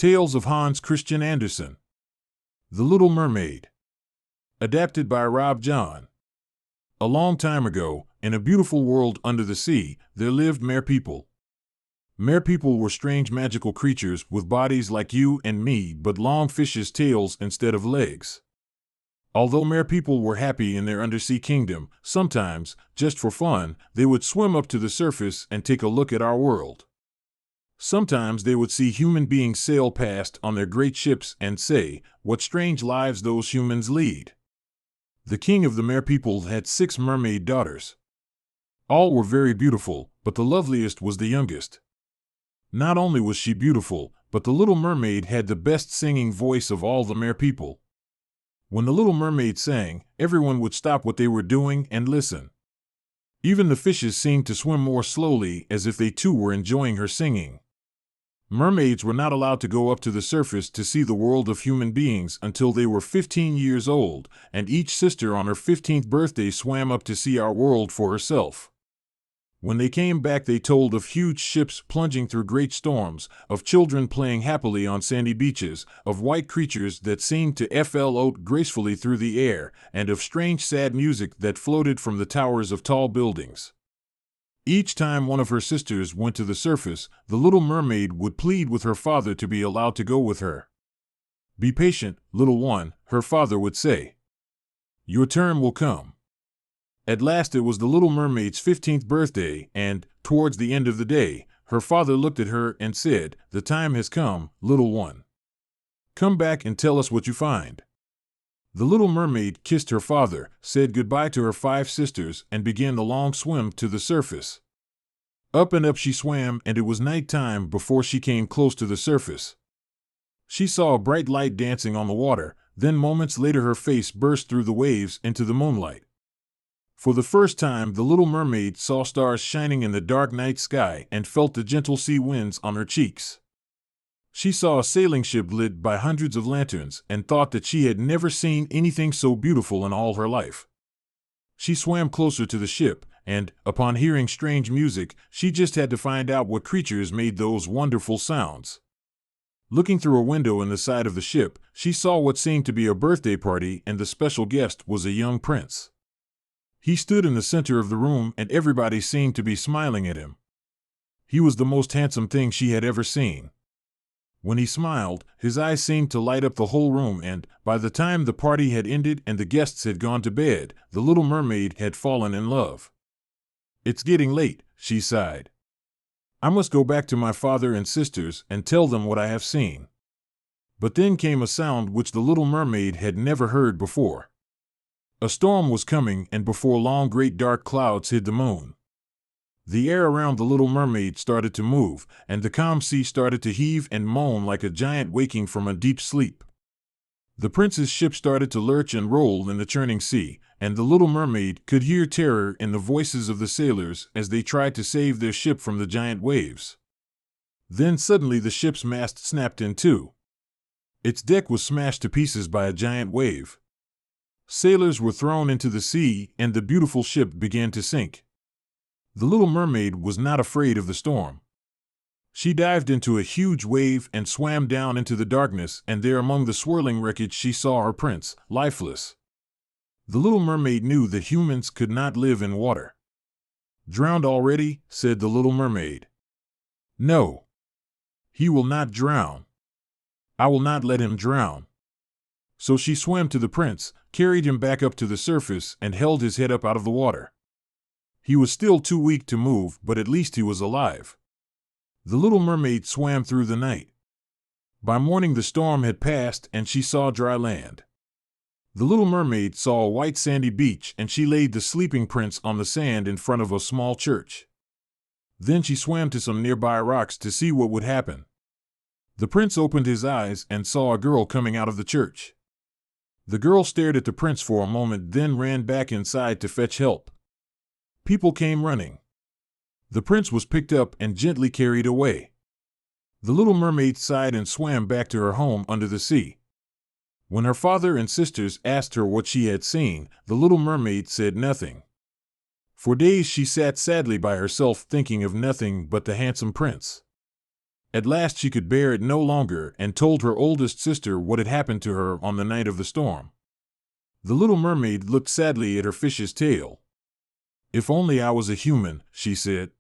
Tales of Hans Christian Andersen. The Little Mermaid. Adapted by Rob John. A long time ago, in a beautiful world under the sea, there lived merpeople. Merpeople were strange magical creatures with bodies like you and me but long fishes' tails instead of legs. Although merpeople were happy in their undersea kingdom, sometimes, just for fun, they would swim up to the surface and take a look at our world. Sometimes they would see human beings sail past on their great ships and say, "What strange lives those humans lead." The king of the merpeople had 6 mermaid daughters. All were very beautiful, but the loveliest was the youngest. Not only was she beautiful, but the Little Mermaid had the best singing voice of all the merpeople. When the Little Mermaid sang, everyone would stop what they were doing and listen. Even the fishes seemed to swim more slowly, as if they too were enjoying her singing. Mermaids were not allowed to go up to the surface to see the world of human beings until they were 15 years old, and each sister on her 15th birthday swam up to see our world for herself. When they came back, they told of huge ships plunging through great storms, of children playing happily on sandy beaches, of white creatures that seemed to float gracefully through the air, and of strange sad music that floated from the towers of tall buildings. Each time one of her sisters went to the surface, the Little Mermaid would plead with her father to be allowed to go with her. "Be patient, little one," her father would say. "Your turn will come." At last it was the Little Mermaid's 15th birthday, and, towards the end of the day, her father looked at her and said, "The time has come, little one. Come back and tell us what you find." The Little Mermaid kissed her father, said goodbye to her 5 sisters, and began the long swim to the surface. Up and up she swam, and it was night time before she came close to the surface. She saw a bright light dancing on the water, then moments later her face burst through the waves into the moonlight. For the first time the Little Mermaid saw stars shining in the dark night sky and felt the gentle sea winds on her cheeks. She saw a sailing ship lit by hundreds of lanterns and thought that she had never seen anything so beautiful in all her life. She swam closer to the ship, and, upon hearing strange music, she just had to find out what creatures made those wonderful sounds. Looking through a window in the side of the ship, she saw what seemed to be a birthday party, and the special guest was a young prince. He stood in the center of the room, and everybody seemed to be smiling at him. He was the most handsome thing she had ever seen. When he smiled, his eyes seemed to light up the whole room, and, by the time the party had ended and the guests had gone to bed, the Little Mermaid had fallen in love. "It's getting late," she sighed. "I must go back to my father and sisters and tell them what I have seen." But then came a sound which the Little Mermaid had never heard before. A storm was coming, and before long great dark clouds hid the moon. The air around the Little Mermaid started to move, and the calm sea started to heave and moan like a giant waking from a deep sleep. The prince's ship started to lurch and roll in the churning sea, and the Little Mermaid could hear terror in the voices of the sailors as they tried to save their ship from the giant waves. Then suddenly the ship's mast snapped in two. Its deck was smashed to pieces by a giant wave. Sailors were thrown into the sea, and the beautiful ship began to sink. The Little Mermaid was not afraid of the storm. She dived into a huge wave and swam down into the darkness, and there among the swirling wreckage she saw her prince, lifeless. The Little Mermaid knew that humans could not live in water. "Drowned already?" said the Little Mermaid. "No. He will not drown. I will not let him drown." So she swam to the prince, carried him back up to the surface, and held his head up out of the water. He was still too weak to move, but at least he was alive. The Little Mermaid swam through the night. By morning the storm had passed, and she saw dry land. The Little Mermaid saw a white sandy beach, and she laid the sleeping prince on the sand in front of a small church. Then she swam to some nearby rocks to see what would happen. The prince opened his eyes and saw a girl coming out of the church. The girl stared at the prince for a moment, then ran back inside to fetch help. People came running. The prince was picked up and gently carried away. The Little Mermaid sighed and swam back to her home under the sea. When her father and sisters asked her what she had seen, the Little Mermaid said nothing. For days she sat sadly by herself, thinking of nothing but the handsome prince. At last she could bear it no longer and told her oldest sister what had happened to her on the night of the storm. The little mermaid looked sadly at her fish's tail. "If only I was a human," she said.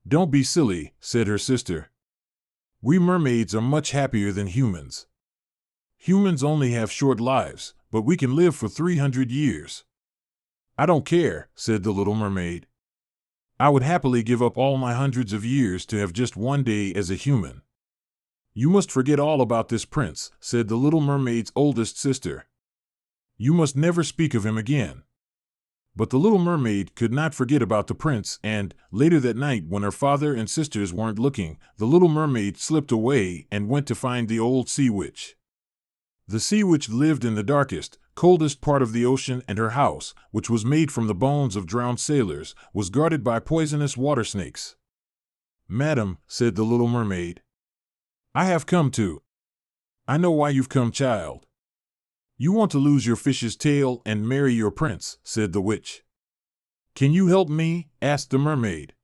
"Don't be silly," said her sister. "We mermaids are much happier than humans. Humans only have short lives, but we can live for 300 years. "I don't care," said the little mermaid. "I would happily give up all my hundreds of years to have just one day as a human." "You must forget all about this prince," said the little mermaid's oldest sister. "You must never speak of him again." But the little mermaid could not forget about the prince, and, later that night when her father and sisters weren't looking, the little mermaid slipped away and went to find the old sea witch. The sea witch lived in the darkest, coldest part of the ocean, and her house, which was made from the bones of drowned sailors, was guarded by poisonous water snakes. "Madam," said the little mermaid, "I have come to." "I know why you've come, child. You want to lose your fish's tail and marry your prince," said the witch. "Can you help me?" asked the mermaid.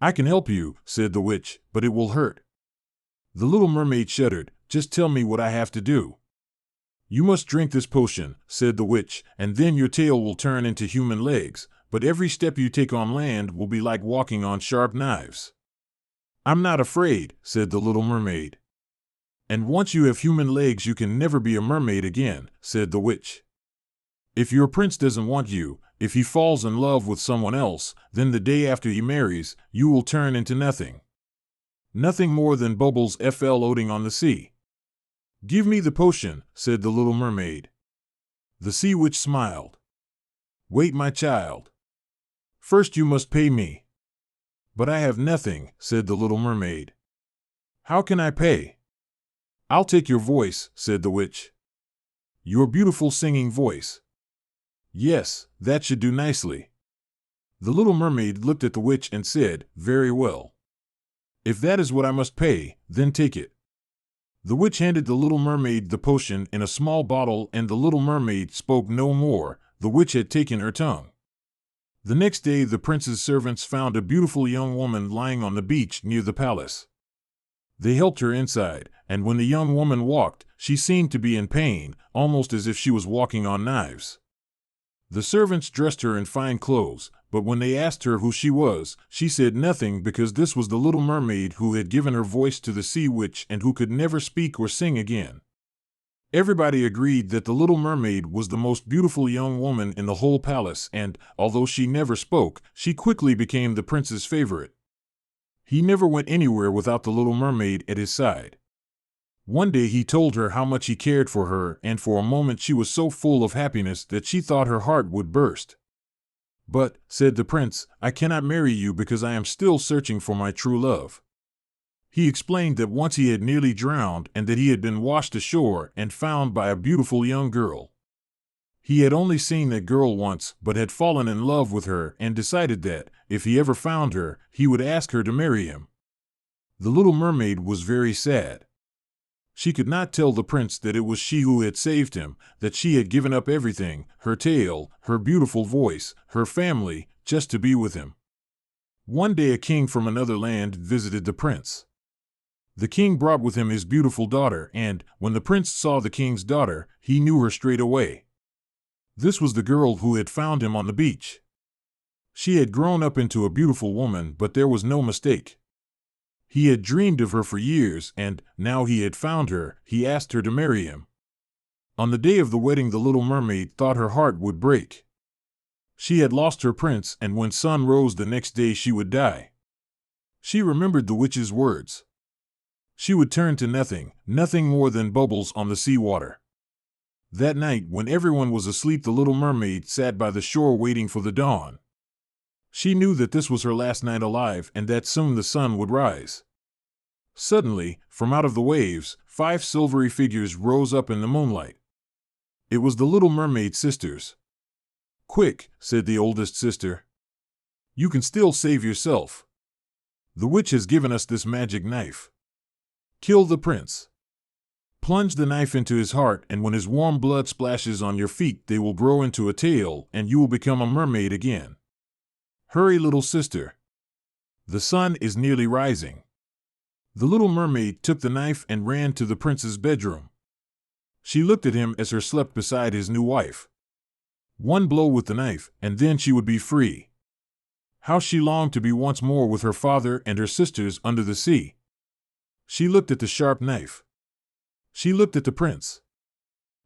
"I can help you," said the witch, "but it will hurt." The little mermaid shuddered. "Just tell me what I have to do." "You must drink this potion," said the witch, "and then your tail will turn into human legs, but every step you take on land will be like walking on sharp knives." "I'm not afraid," said the little mermaid. "And once you have human legs you can never be a mermaid again," said the witch. "If your prince doesn't want you, if he falls in love with someone else, then the day after he marries, you will turn into nothing. Nothing more than bubbles floating on the sea." "Give me the potion," said the little mermaid. The sea witch smiled. "Wait, my child. First you must pay me." "But I have nothing," said the little mermaid. "How can I pay?" "I'll take your voice," said the witch. "Your beautiful singing voice." "Yes, that should do nicely." The little mermaid looked at the witch and said, "Very well. If that is what I must pay, then take it." The witch handed the little mermaid the potion in a small bottle, and the little mermaid spoke no more. The witch had taken her tongue. The next day the prince's servants found a beautiful young woman lying on the beach near the palace. They helped her inside, and when the young woman walked, she seemed to be in pain, almost as if she was walking on knives. The servants dressed her in fine clothes, but when they asked her who she was, she said nothing, because this was the little mermaid who had given her voice to the sea witch and who could never speak or sing again. Everybody agreed that the little mermaid was the most beautiful young woman in the whole palace, and, although she never spoke, she quickly became the prince's favorite. He never went anywhere without the little mermaid at his side. One day he told her how much he cared for her, and for a moment she was so full of happiness that she thought her heart would burst. "But," said the prince, "I cannot marry you because I am still searching for my true love." He explained that once he had nearly drowned and that he had been washed ashore and found by a beautiful young girl. He had only seen that girl once, but had fallen in love with her and decided that, if he ever found her, he would ask her to marry him. The little mermaid was very sad. She could not tell the prince that it was she who had saved him, that she had given up everything, her tail, her beautiful voice, her family, just to be with him. One day a king from another land visited the prince. The king brought with him his beautiful daughter, and, when the prince saw the king's daughter, he knew her straight away. This was the girl who had found him on the beach. She had grown up into a beautiful woman, but there was no mistake. He had dreamed of her for years, and, now he had found her, he asked her to marry him. On the day of the wedding the little mermaid thought her heart would break. She had lost her prince, and when sun rose the next day she would die. She remembered the witch's words. She would turn to nothing, nothing more than bubbles on the sea water. That night, when everyone was asleep, the little mermaid sat by the shore waiting for the dawn. She knew that this was her last night alive and that soon the sun would rise. Suddenly, from out of the waves, 5 silvery figures rose up in the moonlight. It was the little mermaid's sisters. "Quick," said the oldest sister. "You can still save yourself. The witch has given us this magic knife. Kill the prince. Plunge the knife into his heart, and when his warm blood splashes on your feet, they will grow into a tail, and you will become a mermaid again. Hurry, little sister. The sun is nearly rising." The little mermaid took the knife and ran to the prince's bedroom. She looked at him as he slept beside his new wife. One blow with the knife, and then she would be free. How she longed to be once more with her father and her sisters under the sea. She looked at the sharp knife. She looked at the prince.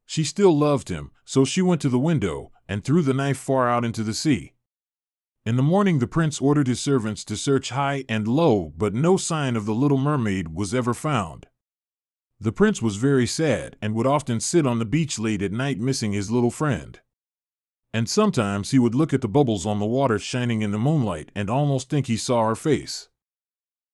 She still loved him, so she went to the window and threw the knife far out into the sea. In the morning the prince ordered his servants to search high and low, but no sign of the little mermaid was ever found. The prince was very sad and would often sit on the beach late at night missing his little friend. And sometimes he would look at the bubbles on the water shining in the moonlight and almost think he saw her face.